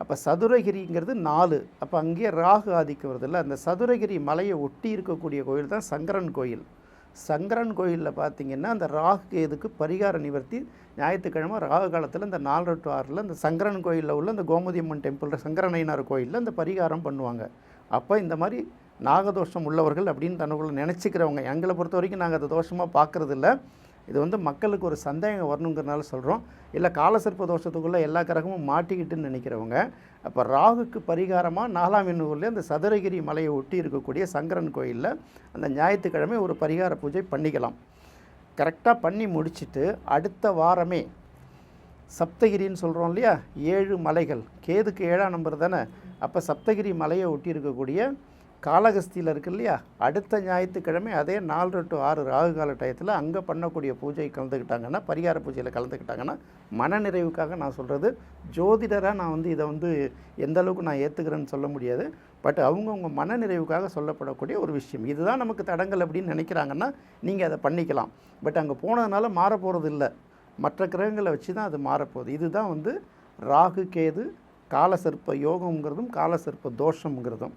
அப்போ சதுரகிரிங்கிறது 4. அப்போ அங்கேயே ராகு ஆதிக்கம் வருதுல்ல. அந்த சதுரகிரி மலையை ஒட்டி இருக்கக்கூடிய கோயில் தான் சங்கரன் கோயில். சங்கரன் கோயிலில் பார்த்திங்கன்னா அந்த ராகு கேதுக்கு பரிகார நிவர்த்தி ஞாயிற்றுக்கிழமை ராகு காலத்தில் இந்த 4 to 6 இந்த சங்கரன் கோயிலில் உள்ள இந்த கோமதி அம்மன் டெம்பிள் சங்கரனையனார் கோயிலில் இந்த பரிகாரம் பண்ணுவாங்க. அப்போ இந்த மாதிரி நாகதோஷம் உள்ளவர்கள் அப்படின்னு தனக்குள்ள நினச்சிக்கிறவங்க, எங்களை பொறுத்த வரைக்கும் நாங்கள் அதை தோஷமாக பார்க்குறதில்ல. இது வந்து மக்களுக்கு ஒரு சந்தேகம் வரணுங்கிறனால சொல்கிறோம். இல்லை காலசர்ப்ப தோஷத்துக்குள்ளே எல்லா கிரகமும் மாட்டிக்கிட்டுன்னு நினைக்கிறவங்க, அப்போ ராகுக்கு பரிகாரமாக 4ஆம் எண்ணூரில் அந்த சதுரகிரி மலையை ஒட்டி இருக்கக்கூடிய சங்கரன் கோயிலில் அந்த ஞாயிற்றுக்கிழமை ஒரு பரிகார பூஜை பண்ணிக்கலாம். கரெக்டாக பண்ணி முடிச்சுட்டு அடுத்த வாரமே சப்தகிரின்னு சொல்கிறோம் இல்லையா, 7 மலைகள், கேதுக்கு 7ஆம் நம்பர் தானே. அப்போ சப்தகிரி மலையை ஒட்டி இருக்கக்கூடிய காளகஸ்தியில் இருக்கு இல்லையா, அடுத்த ஞாயிற்றுக்கிழமை அதே 4 to 6 ராகு கால டயத்தில் அங்கே பண்ணக்கூடிய பூஜை கலந்துக்கிட்டாங்கன்னா, பரிகார பூஜையில் கலந்துக்கிட்டாங்கன்னா மனநிறைவுக்காக நான் சொல்கிறது. ஜோதிடராக நான் வந்து இதை வந்து எந்த அளவுக்கு நான் ஏற்றுக்கிறேன்னு சொல்ல முடியாது. பட் அவங்கவுங்க மனநிறைவுக்காக சொல்லப்படக்கூடிய ஒரு விஷயம். இதுதான் நமக்கு தடங்கள் அப்படின்னு நினைக்கிறாங்கன்னா நீங்கள் அதை பண்ணிக்கலாம். பட் அங்கே போனதுனால மாறப்போகிறது இல்லை, மற்ற கிரகங்களை வச்சு தான் அது மாறப்போகுது. இதுதான் வந்து ராகு கேது காலசர்ப்ப யோகங்கிறதும் காலசர்ப்ப தோஷங்கிறதும்.